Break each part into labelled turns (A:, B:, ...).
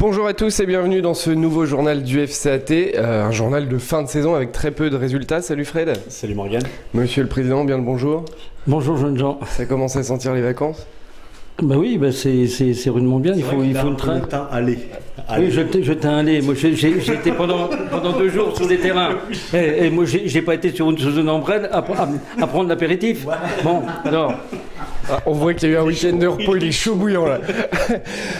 A: Bonjour à tous et bienvenue dans ce nouveau journal du FCAT, un journal de fin de saison avec très peu de résultats. Salut Fred.
B: Salut Morgane.
A: Monsieur le Président, bien le bonjour.
C: Bonjour jeunes gens.
A: Ça commence à sentir les vacances?
C: Bah oui, bah c'est rudement bien, il faut une train.
B: Allez.
C: Oui, je t'ai un lait. Moi, j'étais pendant 2 jours sur les terrains. Et moi, j'ai pas été sous une ombrelle à prendre l'apéritif. Bon, alors.
A: Ah, on voit qu'il y a eu un week-end de repos, il est chaud bouillant là.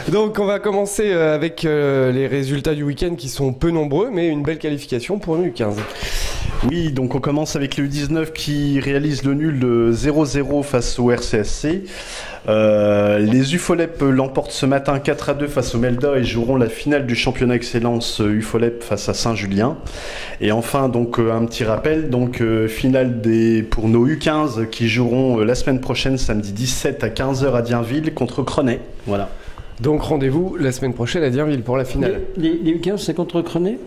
A: Donc on va commencer avec les résultats du week-end qui sont peu nombreux, mais une belle qualification pour nous, U15.
B: Oui, donc on commence avec le U19 qui réalise le nul de 0-0 face au RCSC. Les UFOLEP l'emportent ce matin 4-2 face au Melda et joueront la finale du championnat excellence UFOLEP face à Saint-Julien. Et enfin, donc un petit rappel, donc finale pour nos U15 qui joueront la semaine prochaine, samedi 17 à 15h à Dienville contre Crenay. Voilà.
A: Donc rendez-vous la semaine prochaine à Dienville pour la finale.
C: Les U15, c'est contre Crenay?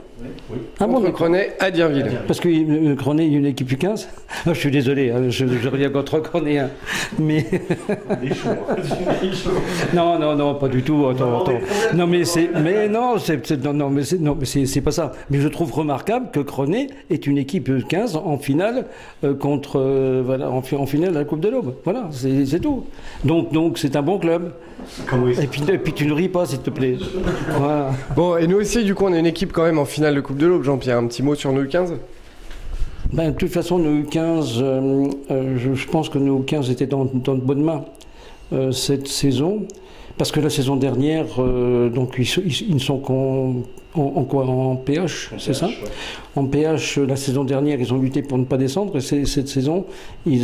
B: Oui.
A: Ah bon, Crenay à Dienville.
C: Parce que Crenay, il y a une équipe U15. Je suis désolé, je reviens contre Crenay. Mais... non, pas du tout. Attends. Non, mais c'est pas ça. Mais je trouve remarquable que Crenay est une équipe U15 en finale en finale à la Coupe de l'Aube. Voilà, c'est tout. Donc c'est un bon club. Et puis tu ne ris pas, s'il te plaît. Voilà.
A: Bon, et nous aussi, du coup, on a une équipe quand même en finale de Coupe de l'Aube. Jean-Pierre, un petit mot sur nos U15?
C: De toute façon, nos U15, je pense que nos U15 étaient dans de bonnes mains cette saison. Parce que la saison dernière, donc ils ne sont en PH, c'est ça?
B: Ouais.
C: En PH, la saison dernière, ils ont lutté pour ne pas descendre. Et cette saison, ils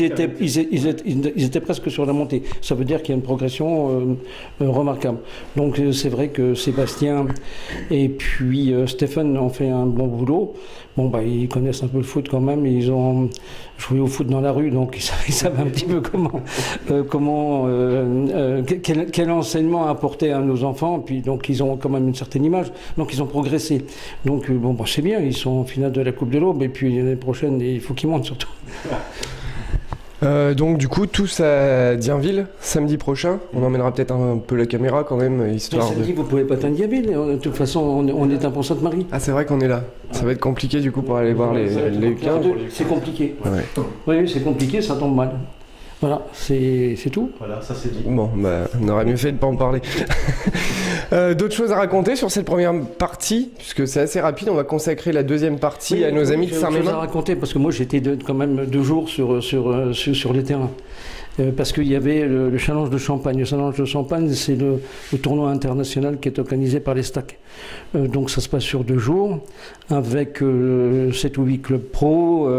C: étaient presque sur la montée. Ça veut dire qu'il y a une progression remarquable. Donc c'est vrai que Sébastien et puis Stéphane ont fait un bon boulot. Bon, ils connaissent un peu le foot quand même. Ils ont joué au foot dans la rue, donc ils savent un petit peu quel enseignement apporter à nos enfants. Puis donc ils ont quand même une certaine image. Donc ils ont progressé. Donc c'est bien. Ils sont en finale de la Coupe de l'Aube. Et puis l'année prochaine, il faut qu'ils montent surtout.
A: Donc du coup, tous à Dienville, samedi prochain. On emmènera peut-être un peu la caméra quand même, histoire de...
C: Samedi, vous pouvez pas atteindre Dienville. De toute façon, on est un pont Sainte-Marie.
A: Ah, c'est vrai qu'on est là. Ça va être compliqué du coup pour aller voir les U15.
C: C'est compliqué.
A: Ouais.
C: Oui, c'est compliqué, ça tombe mal. Voilà, c'est tout.
B: Voilà, ça c'est dit.
A: Bon, on aurait mieux fait de ne pas en parler. D'autres choses à raconter sur cette première partie, puisque c'est assez rapide, on va consacrer la deuxième partie à nos amis de Saint-Mémin.
C: J'ai autre chose à raconter, parce que moi j'étais quand même 2 jours sur les terrains. Parce qu'il y avait le Challenge de Champagne. Le Challenge de Champagne, c'est le tournoi international qui est organisé par les STAC. Donc ça se passe sur 2 jours, avec 7 ou 8 clubs pro.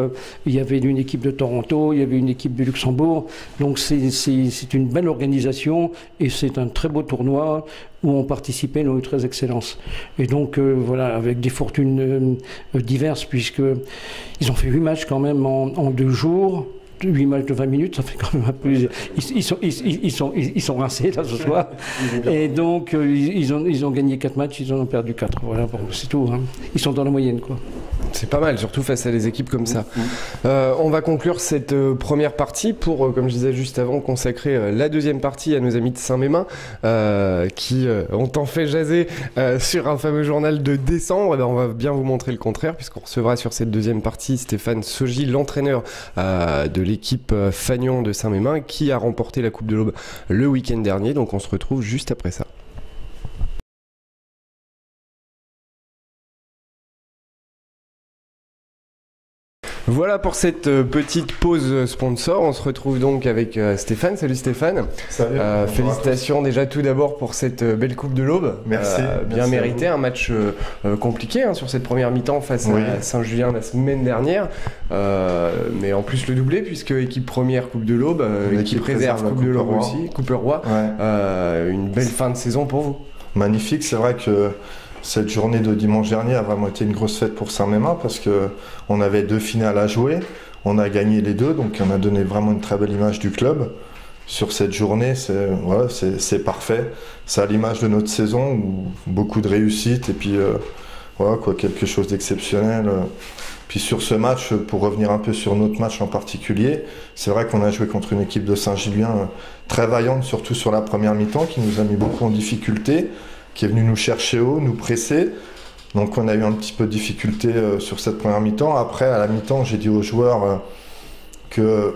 C: Il y avait une équipe de Toronto, il y avait une équipe du Luxembourg. Donc c'est une belle organisation et c'est un très beau tournoi où ont participé nos 13 excellences. Et donc voilà, avec des fortunes diverses, puisqu'ils ont fait 8 matchs quand même en 2 jours. 8 matchs de 20 minutes, ça fait quand même un peu... Ils sont rincés là ce soir. Et donc ils ont gagné 4 matchs, ils en ont perdu 4. Voilà, c'est tout. Hein. Ils sont dans la moyenne, quoi.
A: C'est pas mal, surtout face à des équipes comme ça. On va conclure cette première partie pour, comme je disais juste avant, consacrer la deuxième partie à nos amis de Saint-Mémin qui ont tant fait jaser sur un fameux journal de décembre. On va bien vous montrer le contraire, puisqu'on recevra sur cette deuxième partie Stéphane Sogi, l'entraîneur de l'équipe Fagnon de Saint-Mémin, qui a remporté la Coupe de l'Aube le week-end dernier. Donc on se retrouve juste après ça. Voilà pour cette petite pause sponsor. On se retrouve donc avec Stéphane. Salut Stéphane.
D: Salut.
A: Félicitations déjà tout d'abord pour cette belle Coupe de l'Aube.
D: Merci.
A: Bien mérité. Un match compliqué sur cette première mi-temps face à Saint-Julien la semaine dernière. Mais en plus le doublé, puisque équipe première Coupe de l'Aube, équipe réserve Coupe de l'Aube aussi, Coupe Roi. Ouais. Une belle fin de saison pour vous.
D: Magnifique. C'est vrai que cette journée de dimanche dernier a vraiment été une grosse fête pour Saint-Mémin parce qu'on avait 2 finales à jouer, on a gagné les 2, donc on a donné vraiment une très belle image du club. Sur cette journée, c'est parfait. C'est à l'image de notre saison, où beaucoup de réussite et puis voilà, quoi, quelque chose d'exceptionnel. Puis sur ce match, pour revenir un peu sur notre match en particulier, c'est vrai qu'on a joué contre une équipe de Saint-Gilien très vaillante, surtout sur la première mi-temps, qui nous a mis beaucoup en difficulté, qui est venue nous chercher haut, nous presser. Donc on a eu un petit peu de difficulté sur cette première mi-temps. Après, à la mi-temps, j'ai dit aux joueurs que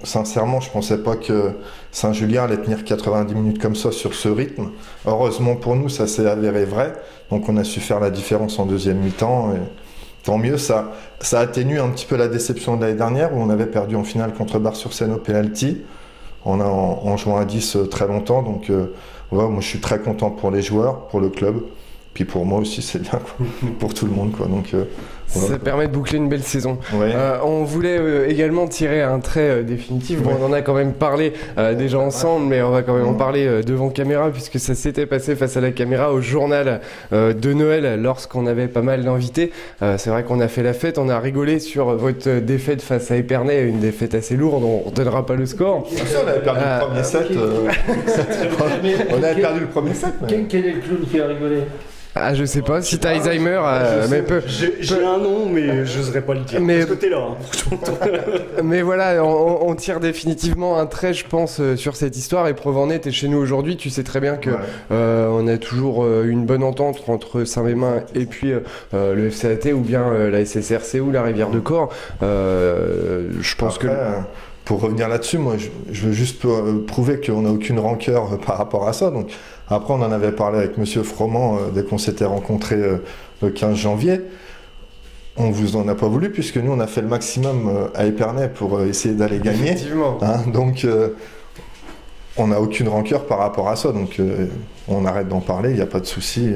D: sincèrement, je ne pensais pas que Saint-Julien allait tenir 90 minutes comme ça sur ce rythme. Heureusement pour nous, ça s'est avéré vrai. Donc on a su faire la différence en deuxième mi-temps. Et tant mieux, ça atténue un petit peu la déception de l'année dernière où on avait perdu en finale contre Bar-sur-Seine au penalty en jouant à 10 très longtemps. Donc ouais, moi je suis très content pour les joueurs, pour le club. Puis pour moi aussi, c'est bien, quoi. Pour tout le monde, quoi. Donc, voilà.
A: Ça permet de boucler une belle saison.
D: Ouais.
A: On voulait également tirer un trait définitif. Bon, on en a quand même parlé déjà ensemble, mais on va quand même en parler devant caméra, puisque ça s'était passé face à la caméra au journal de Noël lorsqu'on avait pas mal d'invités. C'est vrai qu'on a fait la fête, on a rigolé sur votre défaite face à Épernay, une défaite assez lourde, on ne donnera pas le score.
D: On avait perdu le premier set. On avait perdu le premier set.
C: Quel est le clown qui a rigolé?
A: Ah, je sais pas, si t'as Alzheimer, mais
E: J'ai un nom, mais je n'oserais pas le dire.
A: Mais-
E: De ce côté-là.
A: Mais voilà, on tire définitivement un trait, je pense, sur cette histoire. Et preuve en est, t'es chez nous aujourd'hui, tu sais très bien que on a toujours une bonne entente entre Saint-Mémin et puis le FCAT ou bien la SSRC ou la Rivière de Corps. Je pense
D: Après, pour revenir là-dessus, moi, je veux juste prouver qu'on n'a aucune rancœur par rapport à ça. Donc, après, on en avait parlé avec Monsieur Froment dès qu'on s'était rencontrés le 15 janvier. On vous en a pas voulu puisque nous, on a fait le maximum à Épernay pour essayer d'aller gagner.
A: Effectivement.
D: Hein, donc, on n'a aucune rancœur par rapport à ça. Donc, on arrête d'en parler, il n'y a pas de souci.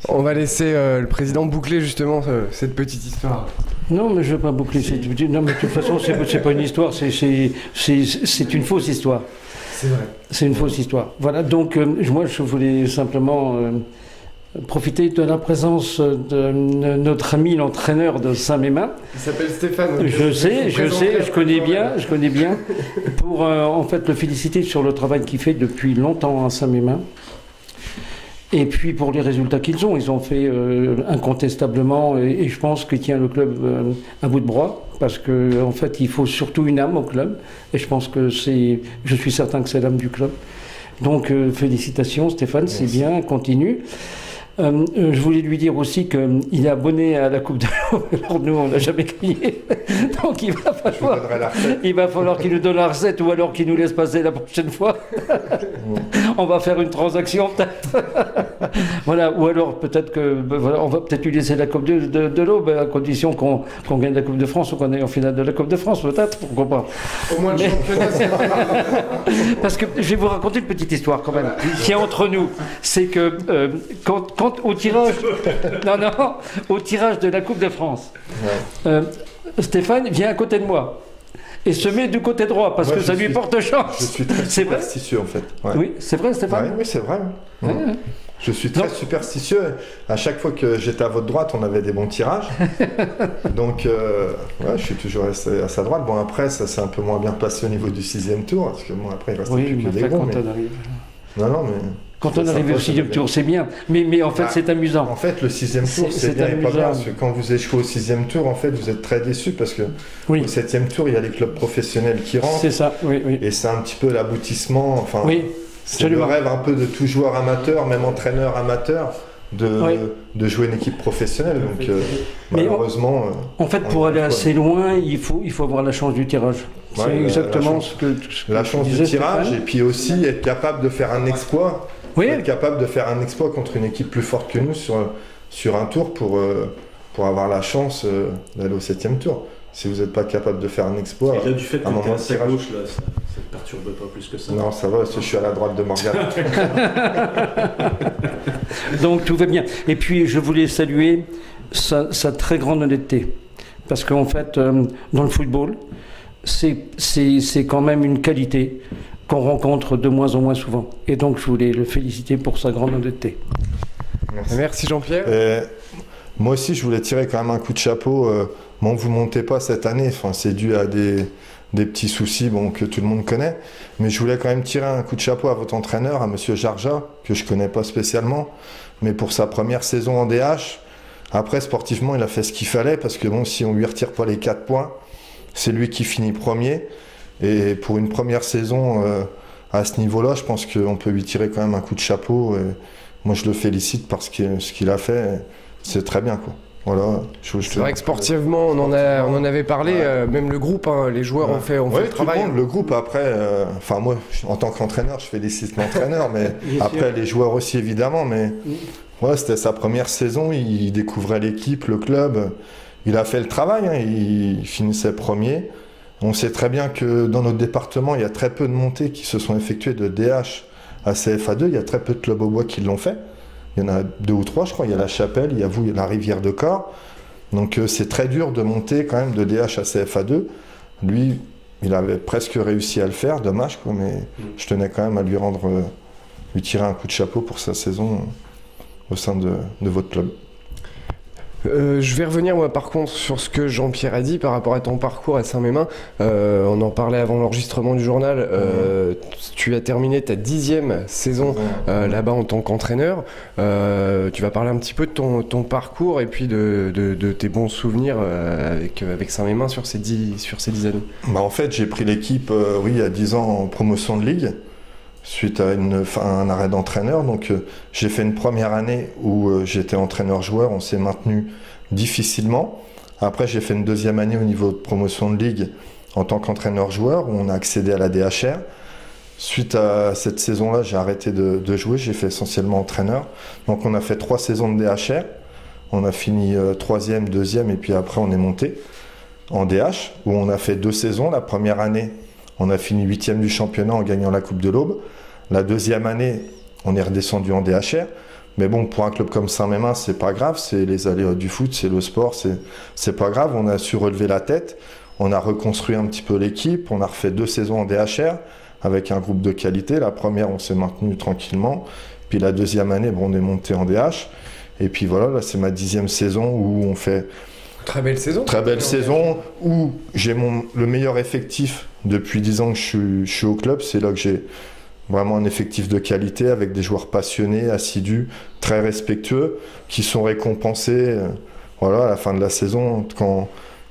A: On va laisser le président boucler justement cette petite histoire.
C: Non, mais je ne vais pas boucler. Non, mais de toute façon, c'est pas une histoire, c'est une fausse histoire.
A: C'est vrai.
C: C'est une fausse histoire. Voilà, donc moi je voulais simplement profiter de la présence de notre ami l'entraîneur de Saint-Mémin.
A: Il s'appelle Stéphane.
C: Je sais, je connais bien, pour en fait le féliciter sur le travail qu'il fait depuis longtemps à Saint-Mémin. Et puis pour les résultats qu'ils ont fait incontestablement, et je pense qu'il tient le club à bout de bras, parce qu'en fait il faut surtout une âme au club, et je pense que je suis certain que c'est l'âme du club. Donc félicitations Stéphane, c'est bien, continue. Je voulais lui dire aussi qu'il est abonné à la Coupe de l'Eau, alors nous on n'a jamais gagné, donc il va falloir qu'il nous donne la recette ou alors qu'il nous laisse passer la prochaine fois. On va faire une transaction peut-être. Voilà, ou alors peut-être que voilà, on va peut-être lui laisser la Coupe de l'Eau, à condition qu'on gagne la Coupe de France ou qu'on aille en finale de la Coupe de France, peut-être, pourquoi pas.
A: Au moins le championnat, c'est
C: Parce que je vais vous raconter une petite histoire quand même, qui est entre nous. C'est que quand au tirage, au tirage de la Coupe de France, Stéphane vient à côté de moi et se met du côté droit parce que ça lui porte chance.
D: Je suis très superstitieux en fait. Ouais.
C: Oui, c'est vrai Stéphane.
D: Oui, c'est vrai. Je suis très superstitieux. À chaque fois que j'étais à votre droite, on avait des bons tirages. Donc, je suis toujours resté à sa droite. Bon, après, ça s'est un peu moins bien passé au niveau du 6e tour. Parce que bon, après, il restait plus que des bons. Non, mais...
C: Quand on arrive au 6e tour, c'est bien. Mais en fait, c'est amusant.
D: En fait, le 6e tour, c'est bien et pas grave. Parce que quand vous échouez au 6e tour, en fait, vous êtes très déçus parce que au 7e tour, il y a les clubs professionnels qui rentrent. C'est ça, oui. Et c'est un petit peu l'aboutissement. Enfin, c'est le rêve un peu de tout joueur amateur, même entraîneur amateur, de jouer une équipe professionnelle. Donc, malheureusement.
C: En fait, pour aller assez loin, il faut avoir la chance du tirage. C'est exactement ce que
D: la chance du tirage, et puis aussi être capable de faire un exploit. Être capable de faire un exploit contre une équipe plus forte que nous sur un tour pour avoir la chance d'aller au 7e tour. Si vous n'êtes pas capable de faire un exploit,
E: et là, du fait que tu es à sa gauche, là, ça ne perturbe pas plus que ça.
D: Non, ça va, je suis à la droite de Morgane.
C: Donc tout va bien. Et puis je voulais saluer sa très grande honnêteté. Parce qu'en fait, dans le football, c'est quand même une qualité qu'on rencontre de moins en moins souvent. Et donc je voulais le féliciter pour sa grande honnêteté.
A: Merci Jean-Pierre.
D: Moi aussi, je voulais tirer quand même un coup de chapeau. Bon, vous ne montez pas cette année, enfin, c'est dû à des petits soucis que tout le monde connaît. Mais je voulais quand même tirer un coup de chapeau à votre entraîneur, à Monsieur Jarja, que je ne connais pas spécialement. Mais pour sa première saison en DH, Après, sportivement, il a fait ce qu'il fallait parce que bon, si on lui retire pas les 4 points, c'est lui qui finit premier. Et pour une première saison à ce niveau-là, je pense qu'on peut lui tirer quand même un coup de chapeau. Et moi, je le félicite parce que ce qu'il a fait, c'est très bien, quoi. Voilà,
A: c'est vrai que sportivement, on en avait parlé, même le groupe, hein, les joueurs ont fait le travail.
D: Le groupe, après, enfin moi, en tant qu'entraîneur, je félicite l'entraîneur, mais après les joueurs aussi évidemment. Mais ouais, c'était sa première saison, il découvrait l'équipe, le club, il a fait le travail, hein, il finissait premier. On sait très bien que dans notre département, il y a très peu de montées qui se sont effectuées de DH à CFA2, il y a très peu de clubs au bois qui l'ont fait. Il y en a 2 ou 3, je crois. Il y a la Chapelle, il y a vous, il y a la Rivière de Corps. Donc c'est très dur de monter quand même de DH à CFA2. Lui, il avait presque réussi à le faire, dommage, quoi, mais je tenais quand même à lui tirer un coup de chapeau pour sa saison au sein de votre club.
A: Je vais revenir moi par contre sur ce que Jean-Pierre a dit par rapport à ton parcours à Saint-Mémin. On en parlait avant l'enregistrement du journal. Tu as terminé ta 10e saison là-bas en tant qu'entraîneur. Tu vas parler un petit peu de ton parcours et puis de tes bons souvenirs avec Saint-Mémin sur ces 10 années.
D: Bah en fait, j'ai pris l'équipe il y a 10 ans en promotion de ligue suite à un arrêt d'entraîneur. Donc j'ai fait une première année où j'étais entraîneur-joueur, on s'est maintenu difficilement. Après j'ai fait une deuxième année au niveau de promotion de ligue en tant qu'entraîneur-joueur où on a accédé à la DHR. Suite à cette saison-là, j'ai arrêté de jouer, j'ai fait essentiellement entraîneur. Donc on a fait 3 saisons de DHR, on a fini 3e, 2e et puis après on est monté en DH où on a fait 2 saisons. La première année, on a fini 8e du championnat en gagnant la Coupe de l'Aube. La deuxième année, on est redescendu en DHR. Mais bon, pour un club comme Saint-Mémin, c'est pas grave. C'est les aléas du foot, c'est le sport, c'est pas grave. On a su relever la tête. On a reconstruit un petit peu l'équipe. On a refait 2 saisons en DHR avec un groupe de qualité. La première, on s'est maintenu tranquillement. Puis la deuxième année, on est monté en DH. Et puis voilà, là, c'est ma 10e saison où on fait...
A: Très belle saison.
D: Très belle saison où j'ai le meilleur effectif depuis 10 ans que je suis au club. C'est là que j'ai vraiment un effectif de qualité avec des joueurs passionnés, assidus, très respectueux, qui sont récompensés à la fin de la saison. Quand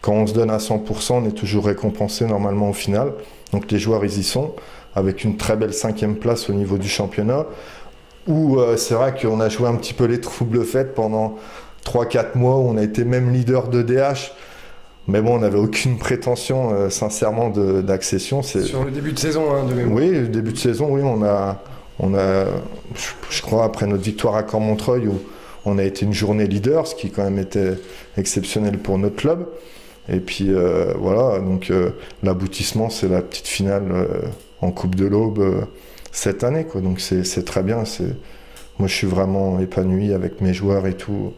D: on se donne à 100%, on est toujours récompensé normalement au final. Donc les joueurs, ils y sont, avec une très belle 5e place au niveau du championnat, où c'est vrai qu'on a joué un petit peu les troubles faits pendant 3-4 mois, où on a été même leader de DH. Mais bon, on n'avait aucune prétention, sincèrement, d'accession.
A: Sur le début de saison, de mémoire.
D: Oui, le début de saison, oui, on a je crois, après notre victoire à Caen-Montreuil, où on a été une journée leader, ce qui quand même était exceptionnel pour notre club. Et puis voilà, donc l'aboutissement, c'est la petite finale en Coupe de l'Aube cette année, quoi. Donc c'est très bien. Moi, je suis vraiment épanoui avec mes joueurs et tout.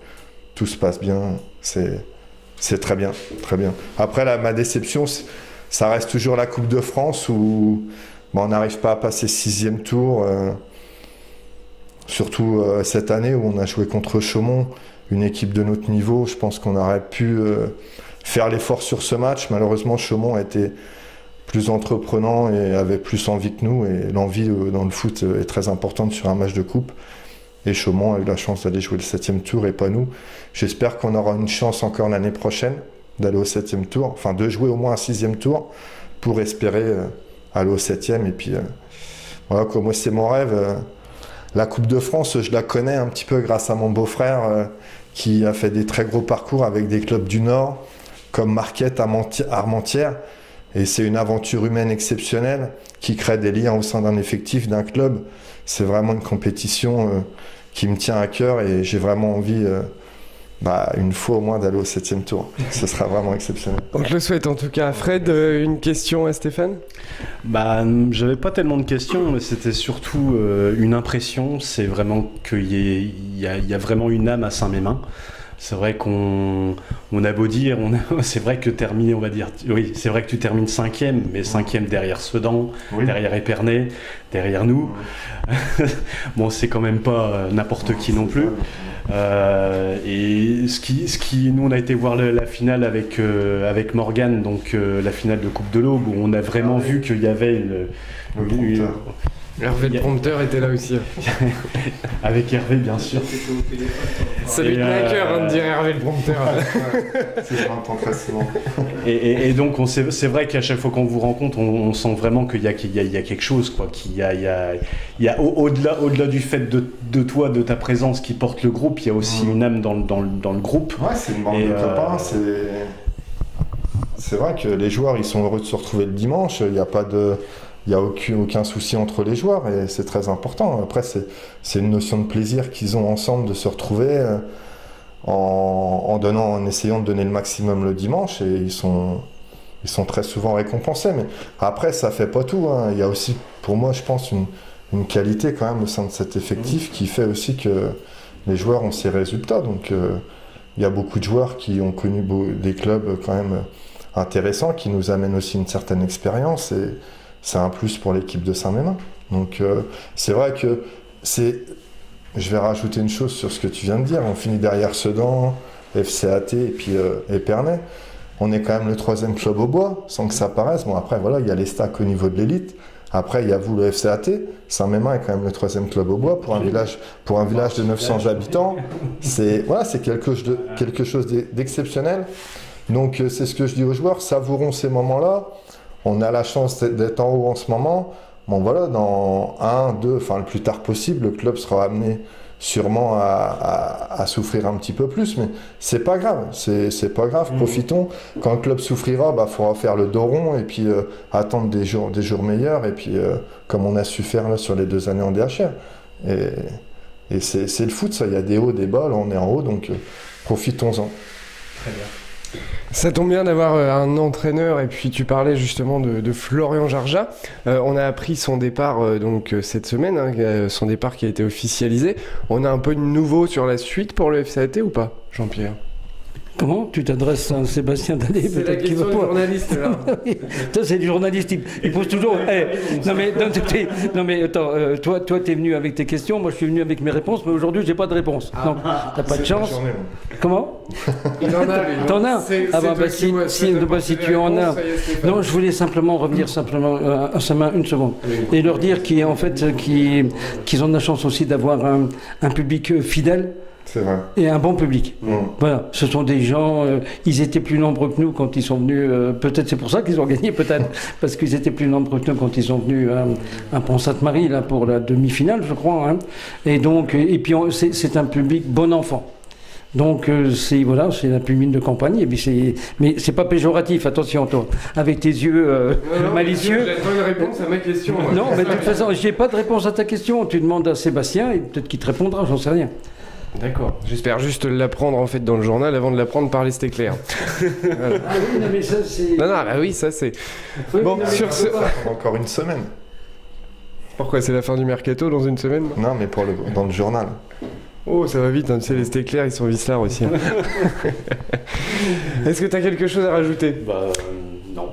D: Tout se passe bien. C'est très bien, très bien. Après, ma déception, ça reste toujours la Coupe de France où on n'arrive pas à passer 6e tour. Surtout cette année où on a joué contre Chaumont, une équipe de notre niveau. Je pense qu'on aurait pu faire l'effort sur ce match. Malheureusement, Chaumont a été plus entreprenant et avait plus envie que nous. Et l'envie dans le foot est très importante sur un match de coupe. Et Chaumont a eu la chance d'aller jouer le 7e tour et pas nous. J'espère qu'on aura une chance encore l'année prochaine d'aller au 7e tour, enfin de jouer au moins un 6e tour pour espérer aller au 7e. Et puis voilà, quoi, moi c'est mon rêve. La Coupe de France, je la connais un petit peu grâce à mon beau-frère qui a fait des très gros parcours avec des clubs du Nord comme Marquette, Armentières. Et c'est une aventure humaine exceptionnelle qui crée des liens au sein d'un effectif, d'un club. C'est vraiment une compétition qui me tient à cœur et j'ai vraiment envie, une fois au moins, d'aller au 7e tour. Ce sera vraiment exceptionnel.
A: On te le souhaite en tout cas. Fred, une question à Stéphane ?
B: J'avais pas tellement de questions, mais c'était surtout une impression. C'est vraiment qu'il y a vraiment une âme à Saint-Mémin. C'est vrai qu'on a beau dire, c'est vrai que terminer, on va dire, oui, c'est vrai que tu termines 5e, mais 5e derrière Sedan, oui, derrière Épernay, derrière nous. Bon, c'est quand même pas n'importe qui non plus. Et nous, on a été voir la finale avec Morgane, donc la finale de Coupe de l'Aube, où on a vraiment vu qu'il y avait
A: Hervé le prompteur était là aussi.
B: Avec Hervé, bien sûr.
A: Ça lui tenait à cœur de dire Hervé le prompteur.
D: C'est je l'entends facilement.
B: Et donc, c'est vrai qu'à chaque fois qu'on vous rencontre, on sent vraiment qu'il y a quelque chose, quoi. Qu'il y a au-delà du fait de toi, de ta présence qui porte le groupe, il y a aussi une âme dans le groupe.
D: Ouais, c'est une bande de copains. C'est vrai que les joueurs, ils sont heureux de se retrouver le dimanche. Il n'y a aucun souci entre les joueurs et c'est très important. Après, c'est une notion de plaisir qu'ils ont ensemble de se retrouver en essayant de donner le maximum le dimanche et ils sont très souvent récompensés. Mais après, ça fait pas tout, hein. Il y a aussi, pour moi, je pense, une qualité quand même au sein de cet effectif qui fait aussi que les joueurs ont ces résultats. Donc, il y a beaucoup de joueurs qui ont connu des clubs quand même intéressants, qui nous amènent aussi une certaine expérience et c'est un plus pour l'équipe de Saint-Mémin. Donc c'est vrai que je vais rajouter une chose sur ce que tu viens de dire. On finit derrière Sedan, FCAT et puis Épernay. On est quand même le 3e club au bois, sans que ça paraisse. Bon après voilà, il y a les stacks au niveau de l'élite. Après il y a vous le FCAT. Saint-Mémin est quand même le 3e club au bois pour un village de 900 habitants. C'est quelque chose d'exceptionnel. Donc c'est ce que je dis aux joueurs, savourons ces moments-là. On a la chance d'être en haut en ce moment. Bon voilà, dans 1, 2, enfin le plus tard possible, le club sera amené sûrement à souffrir un petit peu plus, mais c'est pas grave, c'est pas grave, profitons. Quand le club souffrira, faudra faire le dos rond et puis attendre des jours meilleurs, et puis comme on a su faire là sur les 2 années en DHR. Et c'est le foot, ça, il y a des hauts, des bas, là on est en haut, donc profitons-en.
B: Très bien.
A: Ça tombe bien d'avoir un entraîneur, et puis tu parlais justement de Florian Jarja. On a appris son départ donc cette semaine, hein, son départ qui a été officialisé. On a un peu de nouveau sur la suite pour le FCAT ou pas, Jean-Pierre?
C: Comment tu t'adresses à Sébastien Dallet?
A: C'est la question du journaliste, là.
C: Ça, c'est du journaliste. Il pose toujours... non, mais attends, toi, t'es venu avec tes questions, moi, je suis venu avec mes réponses, mais aujourd'hui, j'ai pas de réponse. Donc, t'as pas de chance. Comment?
A: Il en a, lui.
C: T'en as? Si tu en as... Non, je voulais simplement revenir à sa main une seconde. Et leur dire qu'ils ont de la chance aussi d'avoir un public fidèle.
D: C'est vrai.
C: Et un bon public. Voilà, ce sont des gens, ils étaient plus nombreux que nous quand ils sont venus, peut-être c'est pour ça qu'ils ont gagné, peut-être, parce qu'ils étaient plus nombreux que nous quand ils sont venus à Pont-Sainte-Marie, là, pour la demi-finale, je crois. Hein. Et donc, c'est un public bon enfant. Donc, c'est la pumine de campagne, et puis mais c'est pas péjoratif, attention, toi, avec tes yeux malicieux.
A: J'attends une réponse à ma question. Moi.
C: Non, mais de toute façon, j'ai pas de réponse à ta question, tu demandes à Sébastien, et peut-être qu'il te répondra, j'en sais rien.
A: D'accord. J'espère juste l'apprendre en fait dans le journal avant de l'apprendre par les Stéclair.
C: Voilà. Ah oui, non mais ça c'est...
A: Non, bah oui, ça c'est...
C: Oui,
A: bon, sur ce...
D: Encore une semaine.
A: Pourquoi, c'est la fin du mercato dans une semaine?
D: Non, mais dans le journal.
A: Oh, ça va vite, hein, tu sais, les Stéclair, ils sont vicelards aussi. Hein. Est-ce que tu as quelque chose à rajouter?
B: Non.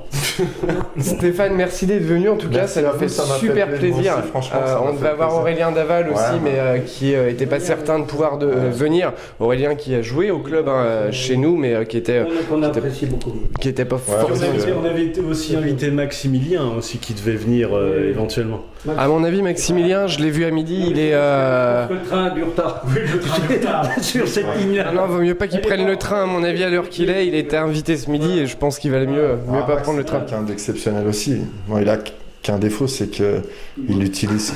A: Stéphane, merci d'être venu. En tout cas, ça nous fait super plaisir. On devait avoir Aurélien Daval aussi, mais qui n'était pas certain de pouvoir venir. Aurélien qui a joué au club chez nous, mais qui était
C: qu'on apprécie beaucoup.
A: Qui était pas forcément.
E: On avait aussi invité Maximilien aussi qui devait venir éventuellement.
A: À mon avis, Maximilien, je l'ai vu à midi. Il est.
C: Le train a du retard. Oui, le train du retard. Sur cette ligne-là.
A: Non, vaut mieux pas qu'il prenne le train. À mon avis, à l'heure qu'il est, il était invité ce midi et je pense qu'il valait mieux pas prendre le train.
D: Quelqu'un d'exceptionnel aussi. Bon, il a qu'un défaut, c'est que il utilise.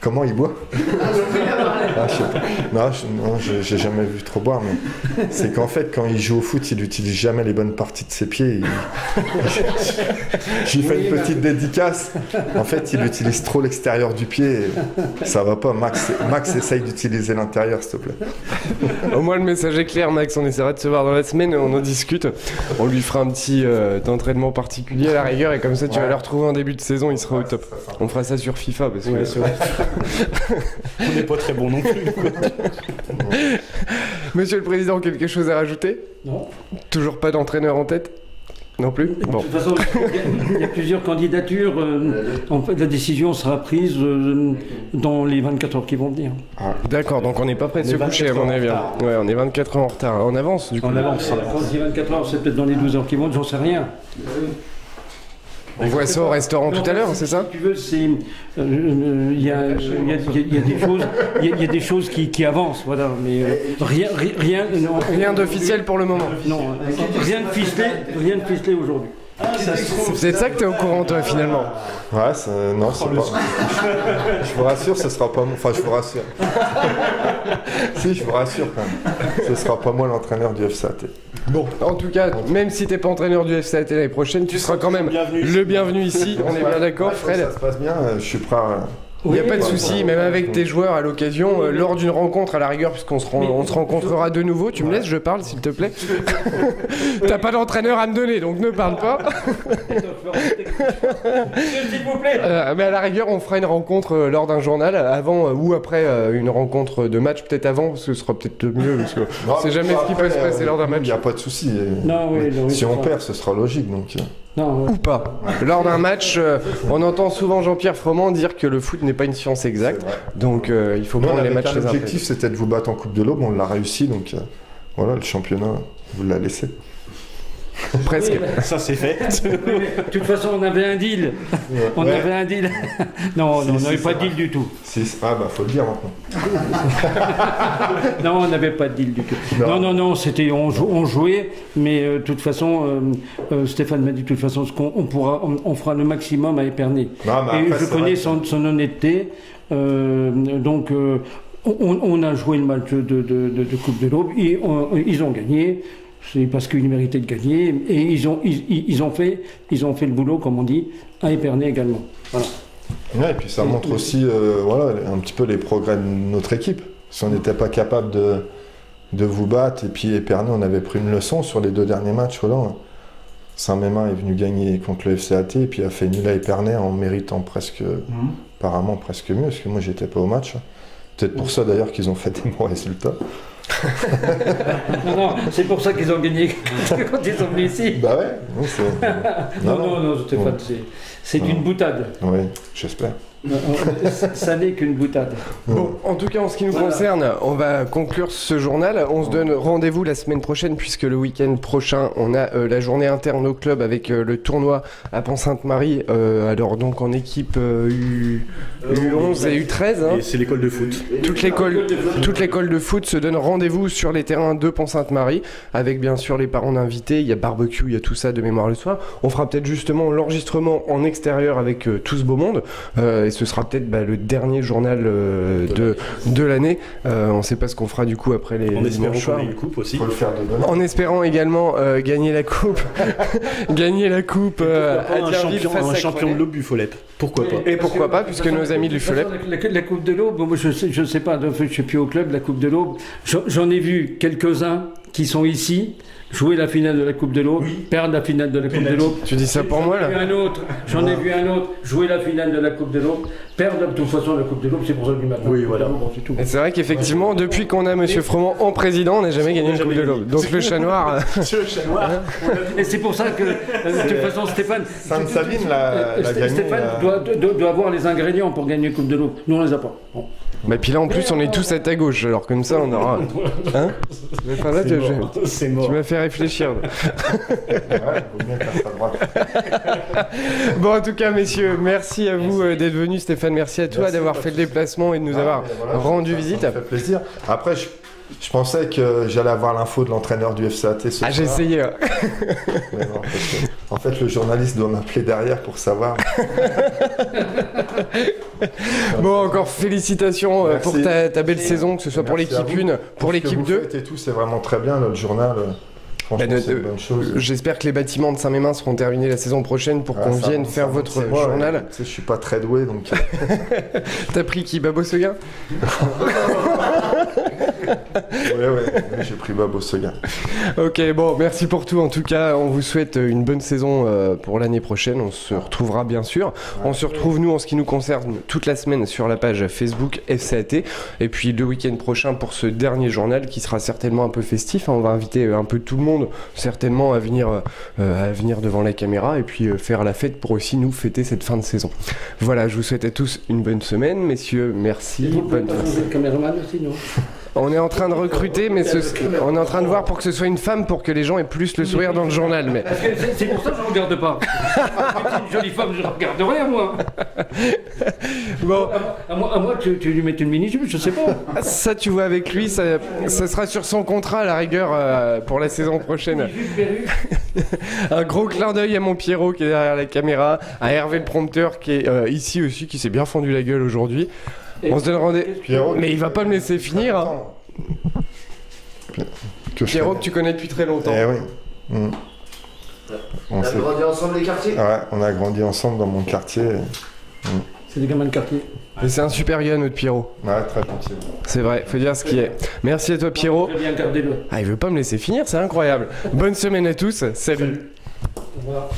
D: Comment il boit? Je sais pas. Non, j'ai jamais vu trop boire, mais c'est qu'en fait, quand il joue au foot, il n'utilise jamais les bonnes parties de ses pieds. J'ai fait une petite dédicace. En fait, il utilise trop l'extérieur du pied. Ça va pas. Max, essaye d'utiliser l'intérieur, s'il te plaît.
A: Au moins, le message est clair, Max. On essaiera de se voir dans la semaine et on en discute. On lui fera un petit entraînement particulier à la rigueur et comme ça, tu vas le retrouver en début de saison. Il sera au top. On fera ça sur FIFA parce que
B: on n'est pas très bon non plus.
A: Monsieur le Président, quelque chose à rajouter?
C: Non.
A: Toujours pas d'entraîneur en tête? Non plus? Bon.
C: De toute façon, il y a plusieurs candidatures. En fait, la décision sera prise dans les 24 heures qui vont venir.
A: D'accord, donc on n'est pas prêt de se coucher à mon avis. Ouais, on est 24 heures en retard. On avance du coup.
B: On avance.
C: Quand je dis 24 heures, c'est peut-être dans les 12 heures qui vont, j'en sais rien.
A: On voit ça au restaurant tout à l'heure, c'est ça?
C: Si tu veux, il y a des choses qui avancent, voilà, mais
A: Rien d'officiel pour le moment.
C: Non, rien de ficelé aujourd'hui.
A: C'est peut-être ça que tu es au courant, toi, finalement.
D: Ouais, non, c'est pas. Je vous rassure, ce sera pas moi. Enfin, je vous rassure. Si, je vous rassure quand même. Ce sera pas moi l'entraîneur du FCAT.
A: Bon, en tout cas, même si t'es pas entraîneur du FCAT l'année prochaine, tu seras quand même le bienvenu ici. On est bien d'accord, Fred?
D: Ça se passe bien, je suis prêt à...
A: Il n'y a pas de souci, même avec tes joueurs à l'occasion, lors d'une rencontre à la rigueur, puisqu'on se rencontrera de nouveau. Tu me laisses, je parle, s'il te plaît. T'as pas d'entraîneur à me donner, donc ne parle pas.
C: S'il vous plaît.
A: Mais à la rigueur, on fera une rencontre lors d'un journal, avant ou après une rencontre de match, peut-être avant, parce que ce sera peut-être mieux, parce que on sait jamais ce qui peut se passer lors d'un match.
D: Il n'y a pas de souci. Si on perd, ce sera logique, donc...
A: Ou pas. Lors d'un match, on entend souvent Jean-Pierre Froment dire que le foot n'est pas une science exacte, donc il faut prendre les matchs.
D: L'objectif, c'était de vous battre en Coupe de l'Aube, on l'a réussi, donc voilà, le championnat, vous l'a laissé.
A: Presque.
E: Ça, c'est fait.
C: De toute façon, on avait un deal. On avait un deal. Non, on n'avait pas de deal du tout.
D: Ah bah, faut le dire maintenant.
C: Non, on n'avait pas de deal du tout. Non, c'était, on jouait, mais de toute façon, Stéphane m'a dit de toute façon, on fera le maximum à Épernay. Et je connais son honnêteté, donc on a joué le match de Coupe de l'Aube, et ils ont gagné. C'est parce qu'ils méritaient de gagner, et ils ont fait le boulot, comme on dit, à Épernay également. Voilà.
D: Ouais, et puis ça montre aussi voilà, un petit peu les progrès de notre équipe. Si on n'était pas capable de vous battre, et puis Épernay, on avait pris une leçon sur les 2 derniers matchs. Voilà. Saint-Mémin est venu gagner contre le FCAT, et puis a fait nul à Épernay en méritant apparemment presque mieux, parce que moi j'étais pas au match. Peut-être pour ça d'ailleurs qu'ils ont fait des bons résultats.
C: Non, c'est pour ça qu'ils ont gagné quand ils sont venus ici.
D: Bah ouais.
C: Non, Stéphane, c'est une boutade.
D: Oui, j'espère.
C: Ça n'est qu'une boutade.
A: Bon, en tout cas, en ce qui nous concerne, on va conclure ce journal. On se donne rendez-vous la semaine prochaine, puisque le week-end prochain, on a la journée interne au club avec le tournoi à Pont-Sainte-Marie. Alors donc en équipe U11 et U13. Hein.
E: Et c'est l'école de foot.
A: Toute l'école de foot se donne rendez-vous sur les terrains de Pont-Sainte-Marie, avec bien sûr les parents d'invités. Il y a barbecue, il y a tout ça de mémoire le soir. On fera peut-être justement l'enregistrement en extérieur avec tout ce beau monde. Et ce sera peut-être le dernier journal de l'année. On ne sait pas ce qu'on fera du coup après les dimanches soirs.
E: Une coupe aussi.
D: Faut le faire de demain.
A: En espérant également gagner la coupe. Gagner la coupe à Thierville face à
E: un champion de l'Aube du Folep. Pourquoi pas?
A: Et pourquoi pas, puisque nos amis du Folep.
C: La Coupe de l'Aube, moi je sais pas, je suis plus au club, la Coupe de l'Aube. J'en ai vu quelques-uns qui sont ici jouer la finale de la Coupe de l'Aube, perdre la finale de la Coupe de l'Aube.
A: Tu dis ça pour moi là?
C: J'en ai vu un autre jouer la finale de la Coupe de l'Aube, perdre de toute façon la Coupe de l'Aube, c'est pour ça que du matin.
E: Oui, voilà.
C: C'est tout.
A: Et c'est vrai qu'effectivement, depuis qu'on a Monsieur Froment en président, on n'a jamais gagné une Coupe de l'Aube. Donc le chat noir.
C: Et c'est pour ça que, de toute façon, Stéphane.
D: Sainte-Savine l'a gagné.
C: Stéphane doit avoir les ingrédients pour gagner une Coupe de l'Aube. Nous, on les a pas. Bon.
A: Bah puis là en plus on est tous à ta gauche, alors comme ça on aura... Hein? Enfin, là,
E: c'est mort.
A: Tu m'as fait réfléchir.
D: Ouais, vaut mieux faire ça droite.
A: Bon en tout cas messieurs, merci à vous d'être venus. Stéphane, merci à toi d'avoir fait le déplacement et de nous avoir rendu visite.
D: Ça fait plaisir. Après je pensais que j'allais avoir l'info de l'entraîneur du FCAT ce soir.
A: J'ai essayé.
D: Mais non, parce que, en fait, le journaliste doit m'appeler derrière pour savoir.
A: Bon, encore félicitations pour ta belle saison, que ce soit pour l'équipe 1, pour l'équipe 2.
D: Et tout, c'est vraiment très bien, le journal. Franchement, c'est une bonne chose.
A: J'espère que les bâtiments de Saint-Mémin seront terminés la saison prochaine pour qu'on vienne faire votre journal.
D: Tu sais, je suis pas très doué, donc...
A: T'as pris qui, Babo Seguin?
D: Ouais, j'ai pris Babo Seguin.
A: Ok, bon, merci pour tout. En tout cas, on vous souhaite une bonne saison pour l'année prochaine. On se retrouvera bien sûr. On se retrouve, nous, en ce qui nous concerne, toute la semaine sur la page Facebook FCAT. Et puis le week-end prochain pour ce dernier journal qui sera certainement un peu festif. On va inviter un peu tout le monde, certainement, à venir devant la caméra et puis faire la fête pour aussi nous fêter cette fin de saison. Voilà, je vous souhaite à tous une bonne semaine. Messieurs, merci.
C: Bonne le caméraman aussi, non?
A: On est en train de recruter, mais on est en train de voir pour que ce soit une femme, pour que les gens aient plus le sourire dans le journal. Mais...
C: C'est pour ça que je ne regarde pas. C'est une jolie femme, je ne regarderai, moi.
A: Bon.
C: À moins que tu lui mettes une mini-jupe, je sais pas.
A: Ça, tu vois, avec lui, ça sera sur son contrat à la rigueur pour la saison prochaine. Un gros clin d'œil à mon Pierrot qui est derrière la caméra, à Hervé le prompteur qui est ici aussi, qui s'est bien fendu la gueule aujourd'hui. On se donne rendez-vous. Mais il va pas me laisser finir. Hein. Pierrot que tu connais depuis très longtemps.
D: Eh oui.
F: On a grandi ensemble les quartiers.
D: Ouais, on a grandi ensemble dans mon quartier.
C: C'est des gamins de quartier.
A: Et c'est un super gars, notre Pierrot.
D: Ouais, très gentil.
A: C'est vrai, faut dire ce qui est. Merci à toi, Pierrot.
C: Très bien, gardez-le.
A: Ah, il veut pas me laisser finir, c'est incroyable. Bonne semaine à tous. Salut.
C: Au revoir.